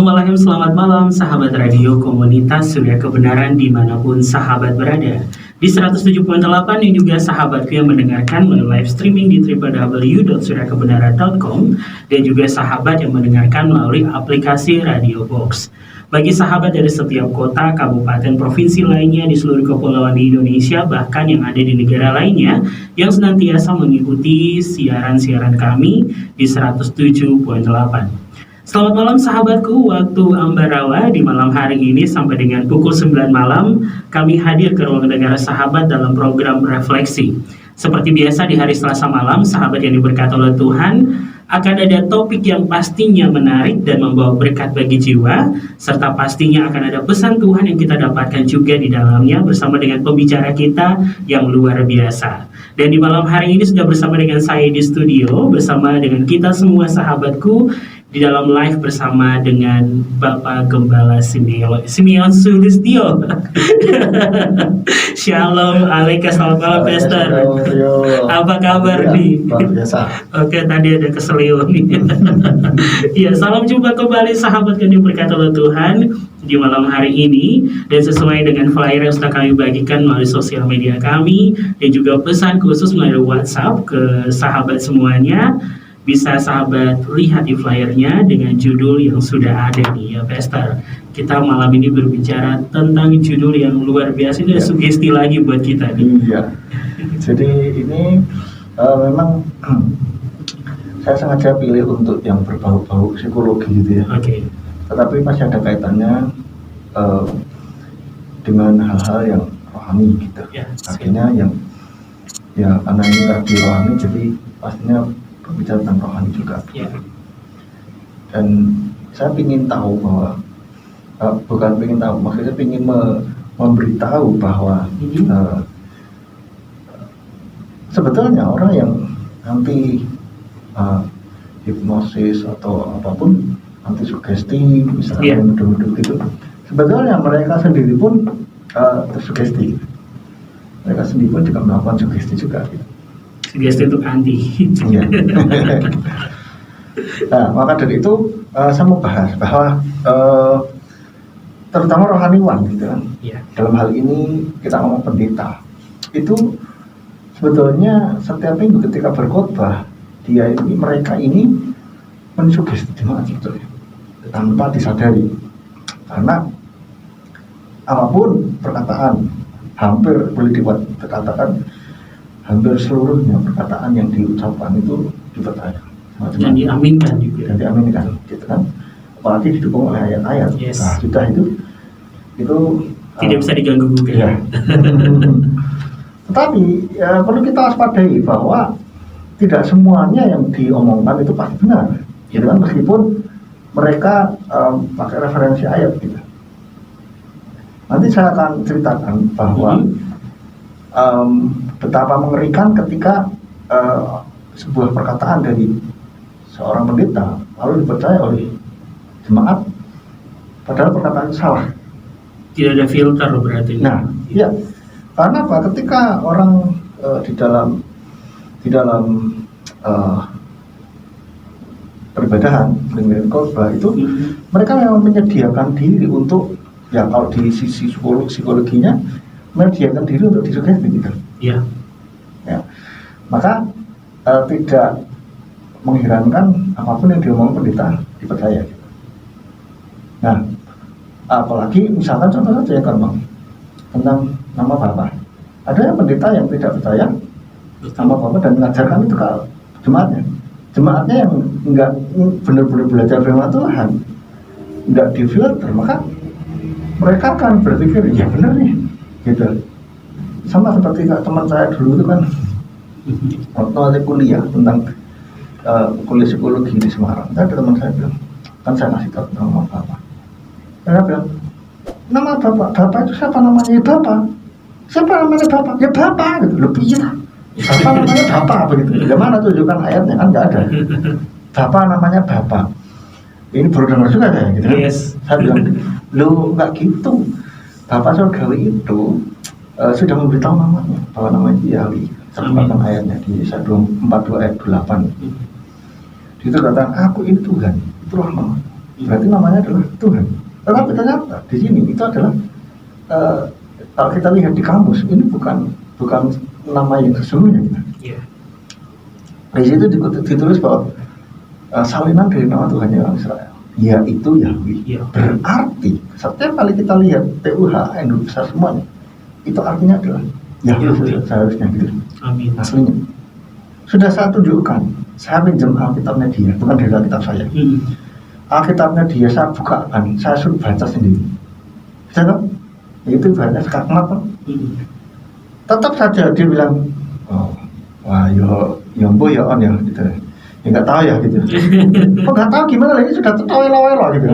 Assalamualaikum, selamat malam sahabat radio komunitas Surya Kebenaran dimanapun sahabat berada. Di 107.8 dan juga sahabatku yang mendengarkan melalui live streaming di www.suryakebenaran.com dan juga sahabat yang mendengarkan melalui aplikasi Radio Box. Bagi sahabat dari setiap kota, kabupaten, provinsi lainnya di seluruh kepulauan di Indonesia, bahkan yang ada di negara lainnya yang senantiasa mengikuti siaran-siaran kami di 107.8. Selamat malam sahabatku, waktu Ambarawa di malam hari ini sampai dengan pukul 9 malam kami hadir ke ruang dengar sahabat dalam program refleksi. Seperti biasa di hari Selasa malam, sahabat yang diberkati oleh Tuhan, akan ada topik yang pastinya menarik dan membawa berkat bagi jiwa, serta pastinya akan ada pesan Tuhan yang kita dapatkan juga di dalamnya bersama dengan pembicara kita yang luar biasa. Dan di malam hari ini sudah bersama dengan saya di studio, bersama dengan kita semua sahabatku, di dalam live bersama dengan Bapak Gembala Simeon Sulistyo. Shalom, Aleka, selamat malam Pastor. Apa kabar nih? Luar biasa. Oke, tadi ada keselio nih. Ya, salam jumpa kembali sahabat yang diberkati oleh Tuhan di malam hari ini, dan sesuai dengan flyer yang sudah kami bagikan melalui sosial media kami dan juga pesan khusus melalui WhatsApp ke sahabat semuanya. Bisa sahabat lihat di flyernya dengan judul yang sudah ada nih ya Pastor. Kita malam ini berbicara tentang judul yang luar biasa, ini ada sugesti lagi buat kita nih. Iya. Jadi ini memang saya sengaja pilih untuk yang berbau-bau psikologi gitu ya. Oke. Tetapi masih ada kaitannya dengan hal-hal yang rohani gitu. Ya, akhirnya yang ya karena ini tadi rohani, jadi pastinya berbicara tentang rohani juga. Ya. Dan saya ingin tahu bahwa bukan ingin tahu, maksudnya ingin memberitahu bahwa sebetulnya orang yang anti hipnosis atau apapun, anti sugesti misalnya, nuduh-nuduh gitu, sebetulnya mereka sendiri pun tersugesti. Mereka sendiri pun juga melakukan sugesti juga gitu. Sugesti untuk anti. Iya. Nah, maka dari itu saya mau bahas bahwa terutama rohaniwan gitu kan. Ya. Dalam hal ini kita ngomong pendeta. Itu sebetulnya setiap minggu ketika berkhotbah, mereka ini mensugesti jemaat sebetulnya tanpa disadari. Karena apapun perkataan, hampir boleh dikatakan hampir seluruhnya perkataan yang diucapkan itu dipercaya dan diaminkan juga. Dan diaminkan, gitu kan? Apalagi didukung oleh ayat-ayat. Yes. Nah, sudah itu tidak bisa diganggu juga. Ya. Tetapi perlu kita waspadai bahwa tidak semuanya yang diomongkan itu pasti benar. Gitu kan? Meskipun mereka pakai referensi ayat gitu. Nanti saya akan ceritakan bahwa betapa mengerikan ketika sebuah perkataan dari seorang pendeta lalu dipercaya oleh jemaat, padahal perkataan itu salah. Tidak ada filter berarti. Nah, iya. Karena apa? Ketika orang di dalam peribadahan, mendengarkan khotbah itu, mereka memang menyediakan diri untuk, ya kalau di sisi psikologinya, menyediakan diri untuk disugesti gitu. Iya. Ya. Maka tidak mengherankan apapun yang diomong pendeta dipercaya. Nah, apalagi misalkan contoh saja yang gampang tentang nama Bapa. Ada yang pendeta yang tidak percaya nama Bapa dan mengajarkan itu ke jemaatnya. Jemaatnya yang enggak benar-benar belajar firman Tuhan, enggak difilter, maka mereka akan berpikir ya benar nih, gitu. Sama seperti teman saya dulu itu kan waktu kuliah tentang kuliah psikologi di Semarang. Ada teman saya bilang, kan saya kasih tahu tentang nama Bapak. Saya bilang, nama Bapak itu siapa namanya? Ya Bapak. Siapa namanya Bapak? Ya Bapak gitu. Lebih ya. Bapak namanya Bapak begitu. Bagaimana tunjukkan ayatnya, kan nggak ada. Bapak namanya Bapak. Ini baru dengar juga ya gitu. Yes. Saya bilang, lu nggak gitu. Bapak surgawi itu sudah memberitahu namanya, bahwa namanya Yahweh. Sebutkan ayatnya di Yesaya 42 ayat 8. Itu katakan, aku ini Tuhan, itu Rahman. berarti namanya adalah Tuhan. Tetapi ternyata di sini itu adalah kalau kita lihat di kamus ini bukan nama yang sesungguhnya. Iya. Di situ ditulis bahwa salinan dari nama Tuhan orang Israel, yaitu Yahweh. Iya. Berarti setiap kali kita lihat TUHN besar semuanya, itu artinya adalah Yahweh seharusnya gitu. Amin. Aslinya. Sudah saya tunjukkan, saya pinjam Alkitabnya dia, bukan dari Alkitab saya. Alkitabnya dia saya bukakan, saya suruh baca sendiri. Bisa tak? Itu ibaratnya skakmat. Tetap saja dia bilang, oh, wah yo mbok ya on ya gitu. Ya nggak tahu ya gitu. Kok nggak tahu gimana lagi sudah tertawa gitu.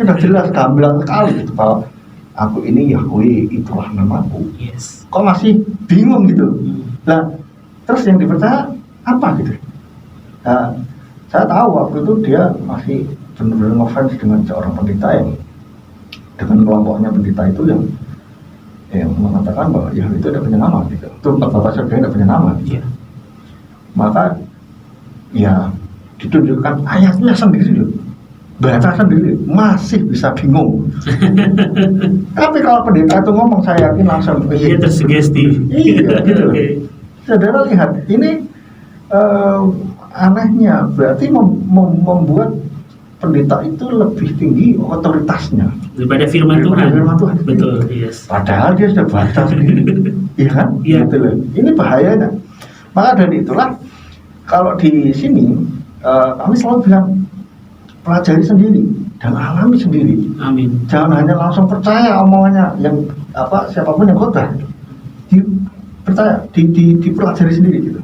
Sudah jelas gamblang sekali gitu bahwa aku ini Yahweh, itulah namaku. Yes. Kok masih bingung gitu? Nah, terus yang dipercaya apa gitu? Nah, saya tahu waktu itu dia masih benar-benar ngefans dengan seorang pendeta yang dengan kelompoknya pendeta itu yang mengatakan bahwa Yahweh itu tidak punya nama gitu. Itu Bapak Surga tidak punya nama. Gitu. Yeah. Maka ya ditunjukkan ayatnya sendiri loh, baca sendiri masih bisa bingung. Tapi kalau pendeta itu ngomong saya yakin langsung Dia tersugesti. Iya gitu. Okay. Saudara lihat ini anehnya berarti membuat pendeta itu lebih tinggi otoritasnya daripada firman Tuhan. Betul, yes. Padahal dia sudah baca sendiri. Iya kan? Iya. Gitu loh. Ini bahayanya. Maka dari itulah kalau di sini kami selalu bilang pelajari sendiri dan alami sendiri. Amin. Jangan hanya langsung percaya omongannya yang siapapun yang khotbah. Dipelajari sendiri gitu.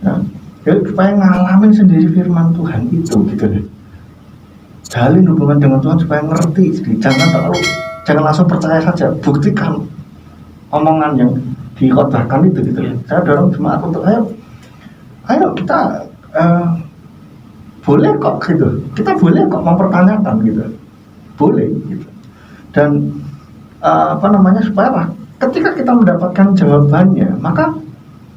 Nah, jadi supaya ngalamin sendiri firman Tuhan itu gitu loh. Jalin hubungan dengan Tuhan supaya ngerti sendiri. Jangan langsung percaya saja. Buktikan omongan yang dikhotbahkan itu gitu. Yeah. Saya dorong jemaat untuk ayo kita boleh kok gitu. Kita boleh kok mempertanyakan gitu. Boleh gitu. Dan supaya ketika kita mendapatkan jawabannya, maka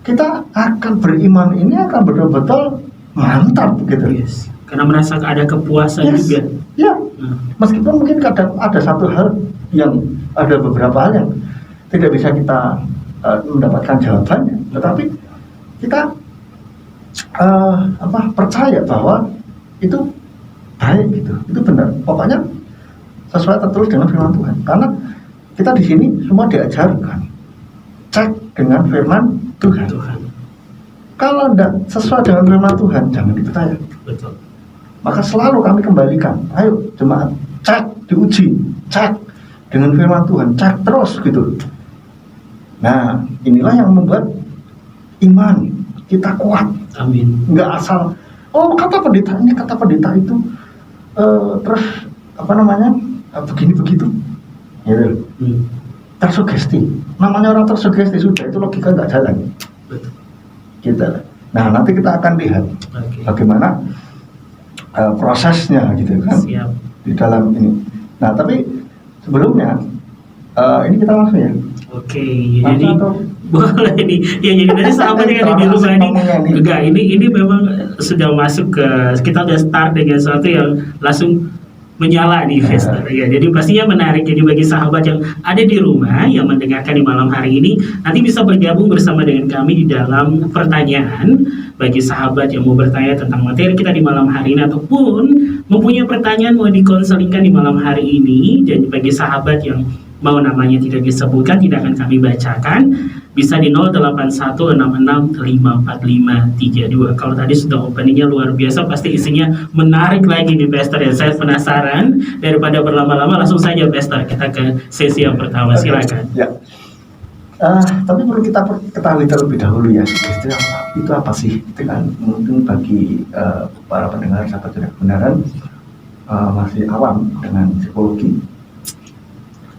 kita akan beriman ini akan betul-betul mantap gitu. Yes. Karena merasa ada kepuasan juga. Ya. Meskipun mungkin kadang ada satu hal ada beberapa hal yang tidak bisa kita mendapatkan jawabannya, tetapi kita percaya bahwa itu baik gitu, itu benar. Pokoknya sesuai tertulis dengan firman Tuhan. Karena kita di sini semua diajarkan cek dengan firman Tuhan. Kalau tidak sesuai dengan firman Tuhan, jangan dipercaya. Betul. Maka selalu kami kembalikan, ayo jemaat, cek, diuji, cek dengan firman Tuhan, cek terus gitu. Nah, inilah yang membuat iman kita kuat. Amin. Nggak asal, kata pendeta ini, kata pendeta itu, terus begini begitu, gitu. Tersugesti. Namanya orang tersugesti sudah itu logika nggak jalan. Betul. Gitu. Nah, nanti kita akan lihat bagaimana prosesnya gitu kan. Siap. Di dalam ini. Nah, tapi sebelumnya ini kita langsung ya. Oke, jadi boleh nih. Ya jadi tadi sahabat yang ada di rumah ini enggak, ini memang sudah masuk ke, kita udah start dengan sesuatu yang langsung menyala nih Pastor. Ya, jadi pastinya menarik. Jadi bagi sahabat yang ada di rumah yang mendengarkan di malam hari ini, nanti bisa bergabung bersama dengan kami di dalam pertanyaan. Bagi sahabat yang mau bertanya tentang materi kita di malam hari ini ataupun mempunyai pertanyaan mau dikonselingkan di malam hari ini, dan bagi sahabat yang mau namanya tidak disebutkan, tidak akan kami bacakan, bisa di 0816654532. Kalau tadi sudah openingnya luar biasa, pasti isinya menarik lagi nih Pastor ya. Saya penasaran, daripada berlama-lama langsung saja Pastor kita ke sesi yang pertama. Silakan. Ya. Tapi perlu kita ketahui terlebih dahulu ya, itu apa sih? Itu kan mungkin bagi para pendengar sahabat kebenaran masih awam dengan psikologi.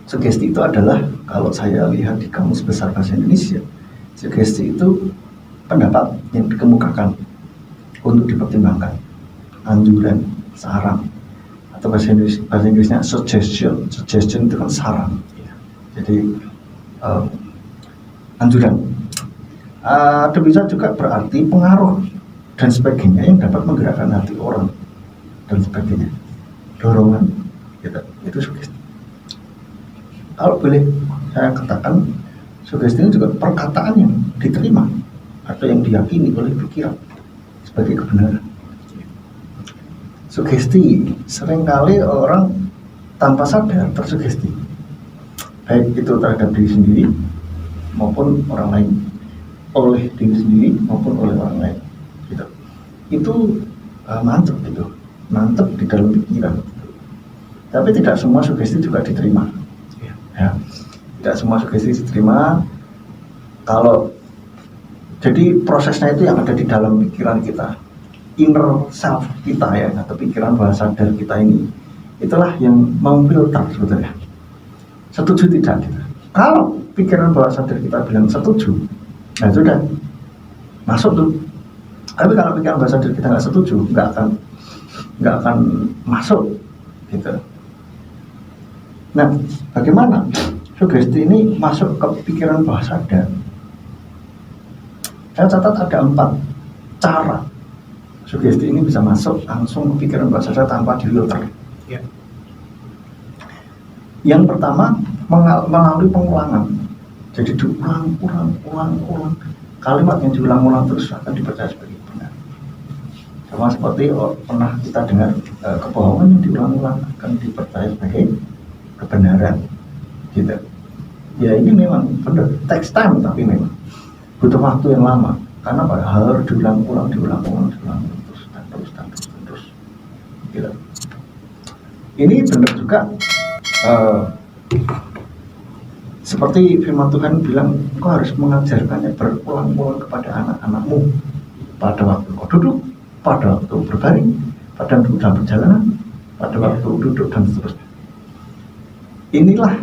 Sugesti itu adalah, kalau saya lihat di Kamus Besar Bahasa Indonesia, sugesti itu pendapat yang dikemukakan untuk dipertimbangkan, anjuran, saran, atau bahasa Inggrisnya suggestion itu kan saran. Jadi anjuran. Bisa juga berarti pengaruh dan sebagainya yang dapat menggerakkan hati orang dan sebagainya, dorongan, gitu. Itu sugesti. Kalau boleh saya katakan, sugesti ini juga perkataan yang diterima atau yang diyakini oleh pikiran sebagai kebenaran. Sugesti, seringkali orang tanpa sadar tersugesti, baik itu terhadap diri sendiri maupun orang lain, oleh diri sendiri maupun oleh orang lain, gitu. Itu mantap gitu, mantap di dalam pikiran. Tapi tidak semua sugesti juga diterima. Ya, tidak semua sugesti diterima. Kalau jadi prosesnya itu yang ada di dalam pikiran kita, inner self kita ya, atau pikiran bawah sadar kita ini, itulah yang memfilter sebetulnya. Setuju tidak gitu. Kalau pikiran bawah sadar kita bilang setuju, nah sudah masuk tuh. Tapi kalau pikiran bawah sadar kita nggak setuju, nggak akan masuk gitu. Nah, bagaimana sugesti ini masuk ke pikiran bawah sadar? Saya catat ada 4 cara sugesti ini bisa masuk langsung ke pikiran bawah sadar tanpa difilter. Ya. Yang pertama, melalui pengulangan. Jadi diulang. Kalimat yang diulang-ulang terus akan dipercaya sebagai benar. Sama seperti pernah kita dengar kebohongan yang diulang-ulang akan dipercaya sebagai kebenaran, gitu. Ya ini memang benar, takes time, tapi memang butuh waktu yang lama. Karena harus diulang-ulang terus, gitu. Ini benar juga. Seperti firman Tuhan bilang, kau harus mengajarkannya berulang-ulang kepada anak-anakmu pada waktu kau duduk, pada waktu berbaring, pada waktu dalam perjalanan, pada waktu duduk dan seterusnya. Inilah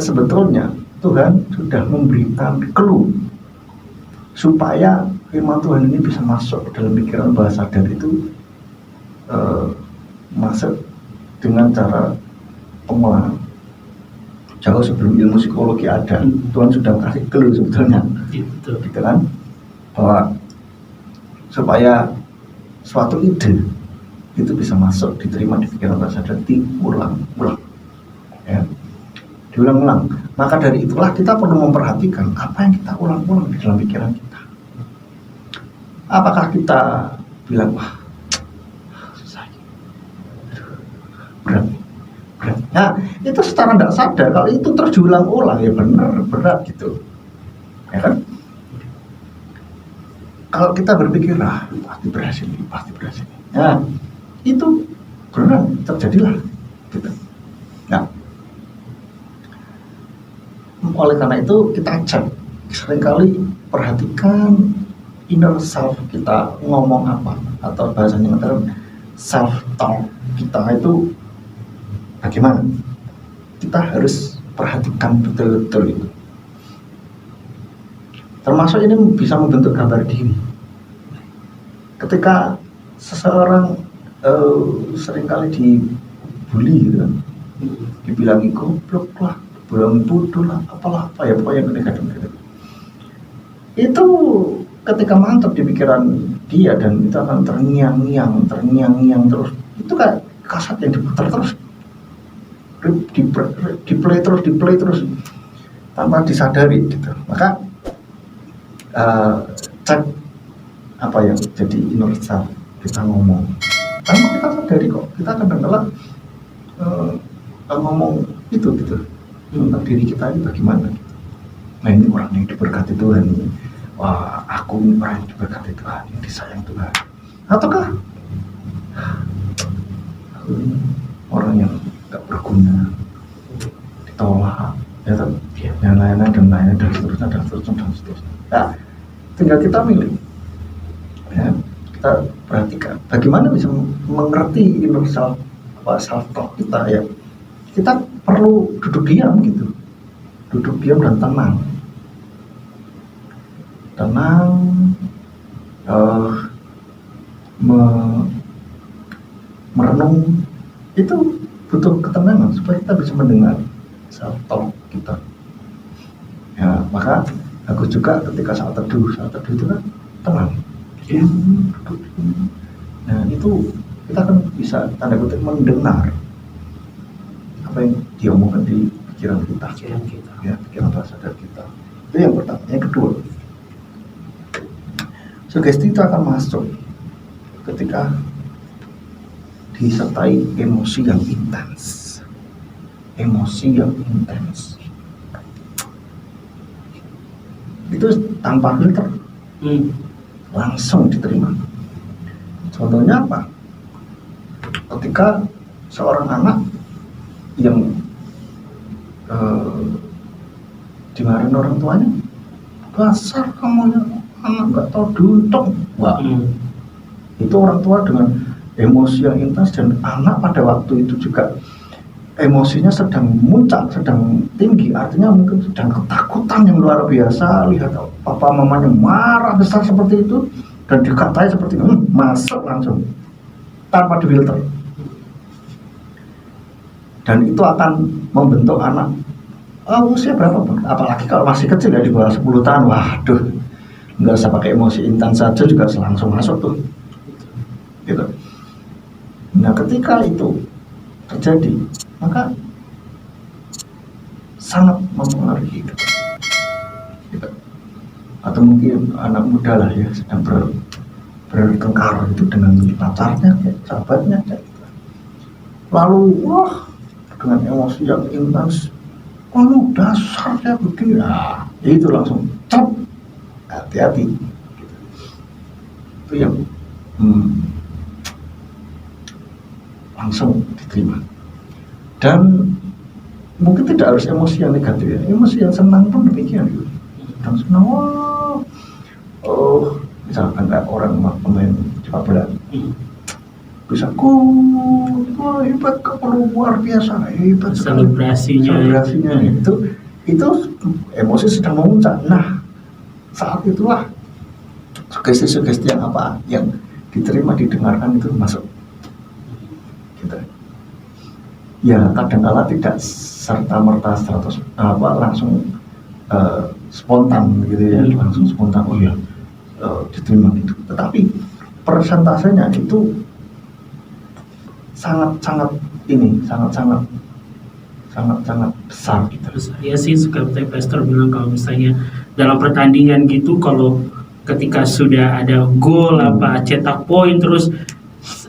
sebetulnya Tuhan sudah memberikan clue supaya firman Tuhan ini bisa masuk dalam pikiran bawah sadar itu, masuk dengan cara pengulangan. Jauh sebelum ilmu psikologi ada, Tuhan sudah kasih clue sebetulnya, gitu kan, bahwa supaya suatu ide itu bisa masuk, diterima di pikiran bawah sadar, diulang-ulang, ya, diulang-ulang. Maka dari itulah kita perlu memperhatikan apa yang kita ulang-ulang di dalam pikiran kita. Apakah kita bilang, wah susah, berat. Nah, itu secara tidak sadar, kalau itu terus diulang-ulang, ya berat gitu, ya kan? Kalau kita berpikir, pasti berhasil. Nah, itu benar terjadilah, gitu. Nah, oleh karena itu kita cek, seringkali perhatikan inner self kita ngomong apa, atau bahasanya self talk kita itu bagaimana. Kita harus perhatikan betul-betul itu. Termasuk ini bisa membentuk gambar diri. Ketika seseorang seringkali dibully gitu kan, dibilangi goblok lah, dibilang bodoh lah, apa ya, pokoknya negatif. Itu ketika mantap di pikiran dia, dan itu akan terngiang-ngiang terus. Itu kayak kaset yang diputar terus, di-play terus tanpa disadari gitu. Maka cek apa yang jadi inner self kita ngomong, tanpa kita sadari kok. Kita kadang-kadang ngomong itu gitu tentang diri kita ini bagaimana gitu. Nah, ini orang yang diberkati Tuhan, wah aku ini orang yang diberkati Tuhan, yang disayang Tuhan. Ataukah aku ini orang yang gak berguna, ditolak, ya kan, yang lain-lain dan seterusnya. Nah, tinggal kita milih, ya, kita perhatikan bagaimana bisa mengerti inner self, self talk kita, ya. Kita perlu duduk diam dan tenang, merenung. Itu butuh ketenangan supaya kita bisa mendengar self talk kita. Ya, maka bagus juga ketika saat teduh itu kan tenang. Nah, itu kita kan bisa tanda kutip mendengar apa yang diomongkan di pikiran kita, ya, pikiran bawah sadar kita. Itu yang pertama. Yang kedua, sugesti itu akan masuk ketika disertai emosi yang intens. Itu tanpa filter, langsung diterima. Contohnya apa? Ketika seorang anak yang dimarahin orang tuanya, dasar kamu ya anak nggak tahu diuntung, wah, itu orang tua dengan emosi yang intens, dan anak pada waktu itu juga emosinya sedang muncak, sedang tinggi, artinya mungkin sedang ketakutan yang luar biasa, lihat papa mamanya marah besar seperti itu dan dikatai seperti itu, masuk langsung tanpa difilter, dan itu akan membentuk anak usia berapapun, apalagi kalau masih kecil ya, di bawah 10 tahun, waduh, nggak usah pakai emosi intens saja juga langsung masuk tuh, gitu. Nah, ketika itu terjadi, maka sangat mempengaruhi hidup. Gitu. Atau mungkin anak muda lah ya, sedang bertengkar itu dengan pacarnya, kayak sahabatnya, kayak gitu. Lalu wah, dengan emosi yang intens, kamu dasarnya begini, nah, itu langsung cep, hati-hati. Gitu. Itu yang langsung diterima. Dan mungkin tidak harus emosi yang negatif ya, emosi yang senang pun demikian gitu. Dan senang, misalkan kayak orang pemain sepak bola bisa wah hebat, kamu luar biasa, hebat, selebrasinya itu emosi sedang memuncak. Nah, saat itulah sugesti-sugesti yang apa yang diterima, didengarkan itu masuk. Gitu. Ya kadang-kala tidak serta-merta 100 langsung spontan gitu ya, langsung spontan, oh ya diterima gitu. Tetapi persentasenya itu sangat besar gitu. Ya sih, seperti Pastor bilang, kalau misalnya dalam pertandingan gitu, kalau ketika sudah ada gol cetak poin, terus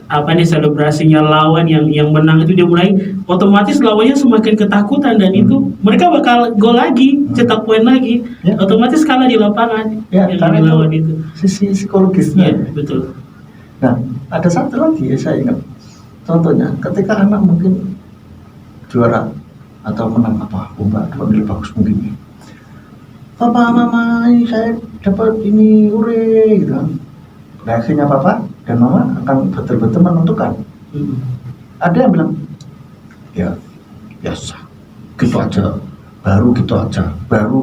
selebrasinya lawan yang menang itu, dia mulai otomatis lawannya semakin ketakutan, dan itu mereka bakal gol lagi, cetak poin lagi, otomatis kalah di lapangan yang lawan itu. Sisi psikologisnya. Betul. Nah, ada satu lagi saya ingat, contohnya ketika anak mungkin juara atau menang dapat nilai bagus mungkin, papa mama ini saya dapat ini, ure gitu kan. Reaksinya papa dan mama akan betul-betul menentukan. Ada yang bilang, ya biasa, gitu aja, baru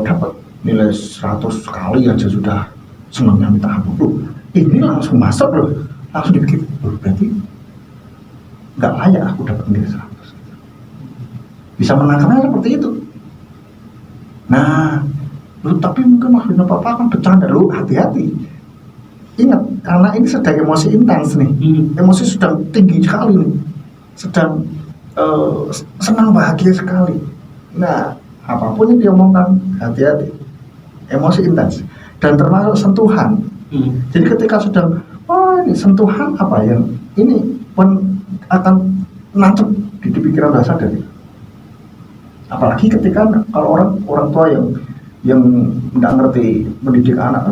dapat nilai 100 kali aja sudah senangnya minta ampun. Ini langsung masuk loh, langsung dipikir, berarti nggak layak aku dapat nilai 100. Bisa menangkapnya seperti itu. Nah, tapi mungkin maksudnya papa kan bercanda, lu hati-hati. Ingat, anak ini sedang emosi intens nih, emosi sedang tinggi sekali nih, sedang senang bahagia sekali. Nah, apapun yang diomongkan, hati-hati, emosi intens, dan termasuk sentuhan. Jadi ketika sedang, ini sentuhan apa yang ini pun akan nancep di pikiran bawah sadar. Apalagi ketika kalau orang tua yang nggak ngerti mendidik anak,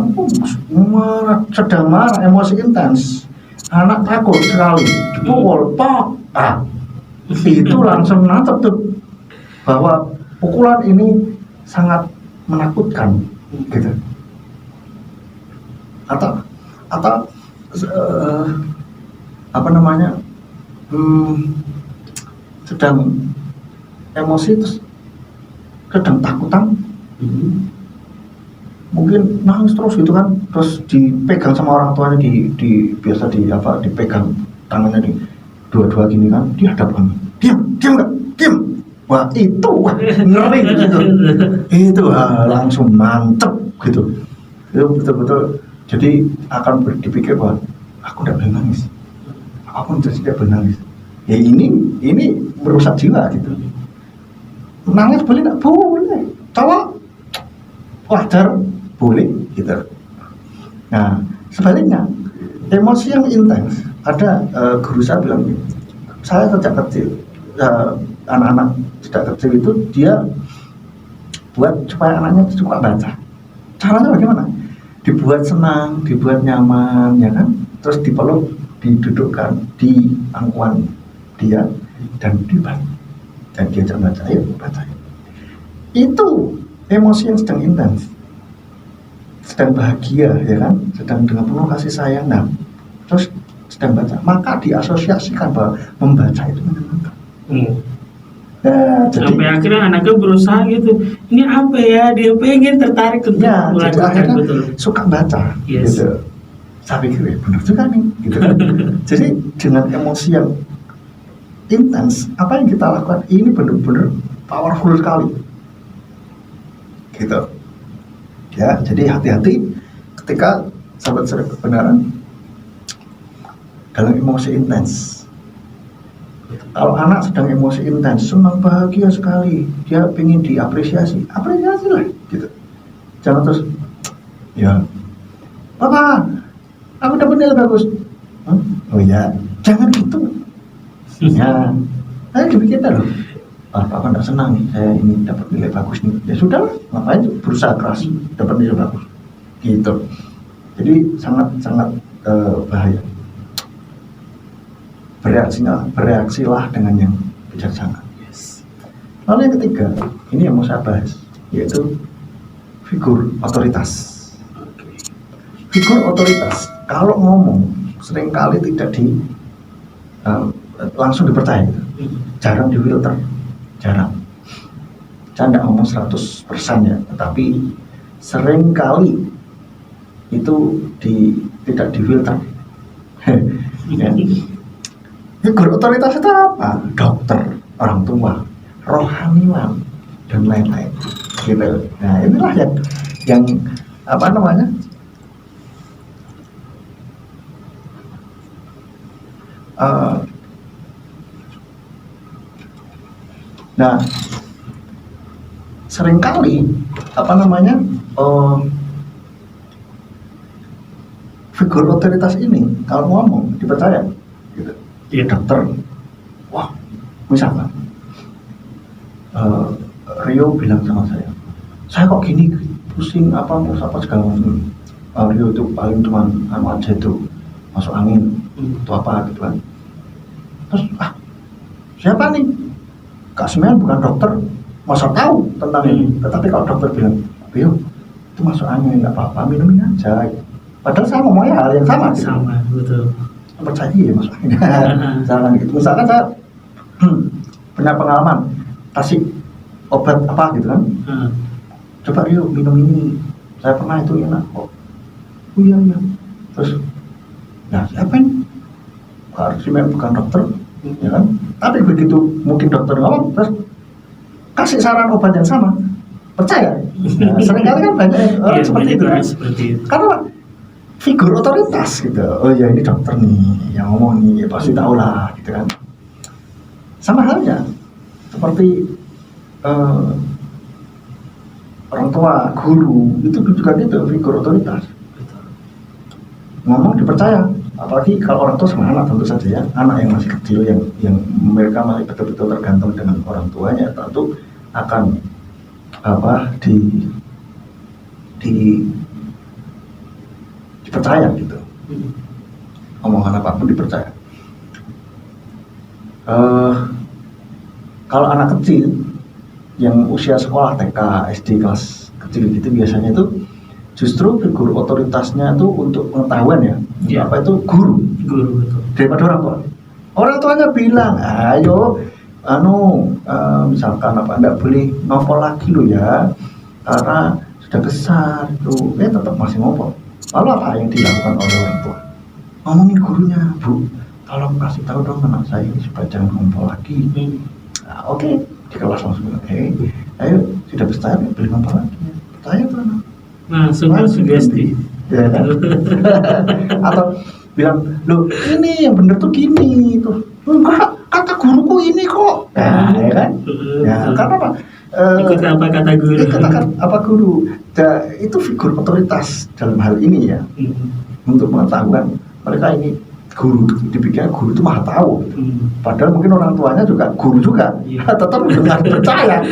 sedang marah, emosi intens, anak takut sekali, dipukul, itu langsung nangkep tuh bahwa pukulan ini sangat menakutkan, gitu. Atau sedang emosi terus sedang takutan, mungkin nangis terus gitu kan, terus dipegang sama orang tuanya, biasa dipegang tangannya di dua-dua gini kan, dihadapkan, diam, wah itu ngeri gitu, itu langsung mantep gitu, itu betul-betul. Jadi akan dipikir bahwa aku tidak boleh nangis, apapun terjadi dia menangis. Ya ini merusak jiwa gitu. Nangis boleh nggak? Boleh. Cowok wajar boleh gitu. Nah sebaliknya emosi yang intens, ada guru saya bilang, saya sejak kecil anak-anak sejak kecil itu dia buat supaya anaknya suka baca. Caranya bagaimana? Dibuat senang, dibuat nyaman, ya kan? Terus dipeluk, didudukkan di pangkuan dia dan dibaca. Dan diajak baca, ayo baca. Itu emosi yang sedang intens, sedang bahagia, ya kan? Sedang dengan penuh kasih sayang. Nah, terus sedang baca, maka diasosiasikan bahwa membaca itu menyenangkan. Jadi, sampai akhirnya anaknya berusaha gitu, ini apa ya, dia pengen tertarik untuk jadi akhirnya suka baca. Yes. Gitu. Saya pikir benar juga nih gitu. Jadi dengan emosi yang intens, apa yang kita lakukan ini benar-benar powerful sekali gitu ya. Jadi hati-hati ketika sahabat-sahabat kebenaran dalam emosi intens. Kalau anak sedang emosi intens, senang, bahagia sekali, dia ingin diapresiasi, apresiasilah gitu. Jangan terus, ya, Papa, aku dapat nilai bagus. Oh ya, jangan gitu. Ya, saya demikian loh. Papa nggak senang nih, saya ini dapat nilai bagus nih. Ya sudah, ngapain berusaha keras dapat nilai bagus, gitu. Jadi sangat bahaya. Bereaksilah dengan yang bijaksana. Yes. Lalu yang ketiga, ini yang mau saya bahas, yaitu figur otoritas. Figur otoritas, kalau ngomong seringkali tidak langsung dipercaya, jarang difilter, jarang. Saya tidak ngomong 100% ya, tetapi seringkali itu tidak difilter. Ya. Figur otoritas itu apa? Dokter, orang tua, rohaniwan, dan lain-lain. Gitu. Nah inilah yang apa namanya? Nah seringkali apa namanya? Figur otoritas ini kalau ngomong dipercaya. Gitu. Ya dokter, wah misalkan Rio bilang sama saya kok gini, pusing apa segala macam. Rio itu paling cuma aja itu masuk angin itu apa gitu kan. Terus siapa nih? Kak Semen bukan dokter, masa tahu tentang ini. Tetapi kalau dokter bilang, Rio itu masuk angin, nggak apa-apa, minumin aja. Padahal saya ngomongnya hal yang sama. Gitu. Sama, betul. Percaya ya masuk angin. Jangan gitu. Misalkan saya punya pengalaman kasih obat apa gitu kan. Coba Rio minum ini. Saya pernah itu enak kok. Oh iya. Terus, nah siapa ini? Harus bukan dokter, ya kan? Tapi begitu mungkin dokter ngomong, terus kasih saran obat yang sama, percaya? Nah, seringkali kan banyak orang seperti itu kan? Karena figur otoritas gitu. Oh ya ini dokter nih yang ngomong nih, ya pasti tahu lah gitu kan. Sama halnya seperti orang tua, guru itu juga gitu, figur otoritas. Ngomong dipercaya, apalagi kalau orang tua sama anak tentu saja ya, anak yang masih kecil yang mereka masih betul-betul tergantung dengan orang tuanya, tentu akan dipercaya gitu. Omongan apapun dipercaya. Kalau anak kecil yang usia sekolah TK, SD kelas kecil gitu biasanya itu justru figur otoritasnya itu untuk pengetahuan ya. Apa itu guru betul. Daripada orang tua. Orang tuanya bilang, ayo misalkan enggak boleh ngompol lagi lo ya, karena sudah besar tuh, tetap masih ngompol. Lalu apa yang dilakukan oleh orang tua? Ngomongin gurunya, Bu, tolong kasih tahu dong anak saya ini supaya jangan ngompol lagi. Nah, oke, di kelas langsung ayo sudah besar ya boleh ngompol lagi. Percaya tuh anak. Nah, sugesti. Ya, kan? Atau bilang, loh ini yang bener tuh gini tuh, enggak, kata guruku ini kok. Nah, ya kan? Ya, karena apa? Ikut apa kata guru. Katakan apa guru. Itu figur otoritas dalam hal ini ya. Untuk pengetahuan mereka ini guru, dipikirnya guru itu maha tahu. Padahal mungkin orang tuanya juga guru juga, tetap nggak percaya.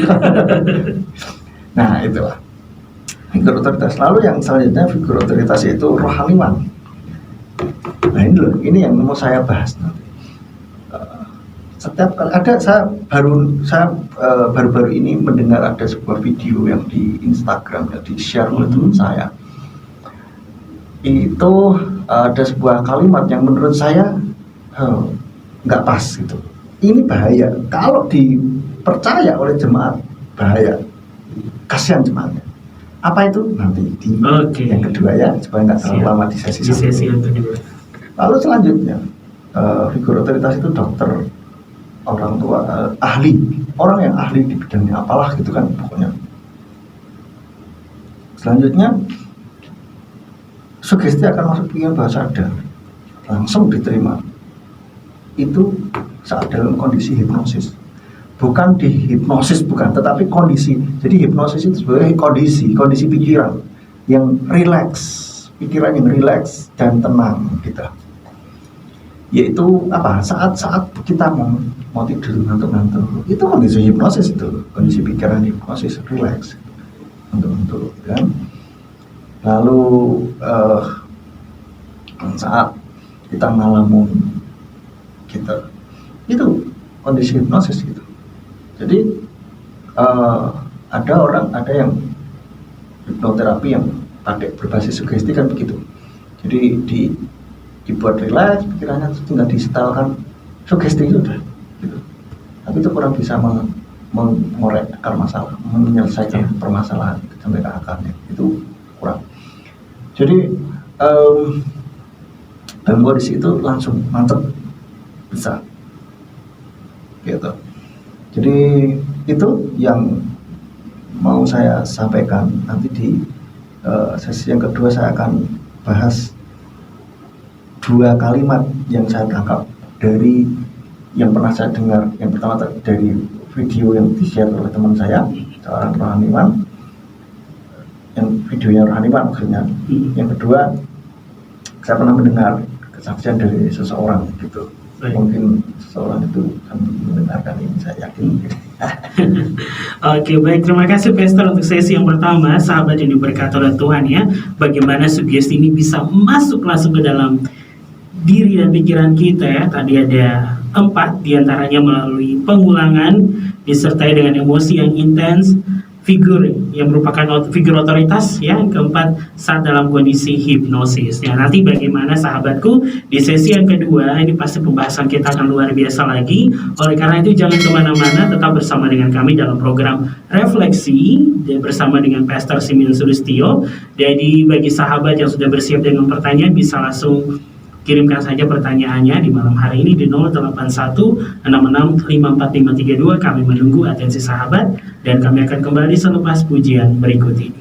Nah itulah figur otoritas. Lalu yang selanjutnya figur otoritas itu rohaniwan. Nah ini loh, ini yang mau saya bahas nanti. Setiap kali ada, saya baru-baru ini mendengar ada sebuah video yang di Instagram yang di share oleh teman saya. Itu ada sebuah kalimat yang menurut saya nggak pas gitu. Ini bahaya kalau dipercaya oleh jemaat, bahaya, kasihan jemaatnya. Apa itu nanti di yang kedua ya, supaya nggak terlalu lama di sesi yang kedua. Lalu selanjutnya figur otoritas itu dokter, orang tua, ahli, orang yang ahli di bidangnya apalah gitu kan pokoknya. Selanjutnya sugesti akan masuk pikiran bawah sadar, langsung diterima. Itu saat dalam kondisi hipnosis, bukan dihipnosis, bukan, tetapi kondisi. Jadi hipnosis itu sebagai kondisi pikiran yang rileks, pikiran yang rileks dan tenang kita. Yaitu apa? Saat kita mau tidur ngantuk-ngantuk, itu kondisi hipnosis, itu kondisi pikiran hipnosis, rileks, ngantuk-ngantuk kan. Lalu saat kita ngalamun kita itu kondisi hipnosis gitu. Jadi ada yang hipnoterapi yang pakai berbasis sugesti kan begitu. Jadi dibuat rileks pikirannya, tinggal disetelkan sugesti itu udah gitu. Tapi itu kurang bisa mengorek akar masalah, menyelesaikan permasalahan sampai ke akarnya, itu kurang. Jadi dalam kondisi itu langsung mantep bisa gitu. Jadi itu yang mau saya sampaikan. Nanti di sesi yang kedua saya akan bahas 2 kalimat yang saya tangkap dari yang pernah saya dengar. Yang pertama dari video yang di-share oleh teman saya, seorang rohaniwan, yang videonya rohaniwan maksudnya. Yang kedua, saya pernah mendengar kesaksian dari seseorang gitu. Mungkin seseorang itu mendengarkan ini, saya yakin. Oke, baik, terima kasih Pastor untuk sesi yang pertama, sahabat yang diberkati oleh Tuhan ya. Bagaimana sugesti ini bisa masuk langsung ke dalam diri dan pikiran kita ya. Tadi ada 4 diantaranya melalui pengulangan disertai dengan emosi yang intens, figur yang merupakan figur otoritas ya. Yang keempat, saat dalam kondisi hipnosis. Ya, nanti bagaimana sahabatku di sesi yang kedua ini pasti pembahasan kita akan luar biasa lagi. Oleh karena itu jangan kemana-mana, tetap bersama dengan kami dalam program Refleksi dan bersama dengan Pastor Simeon Sulistyo. Jadi bagi sahabat yang sudah bersiap dengan pertanyaan, bisa langsung kirimkan saja pertanyaannya di malam hari ini di 0816654532. Kami menunggu atensi sahabat dan kami akan kembali selepas pujian berikut ini.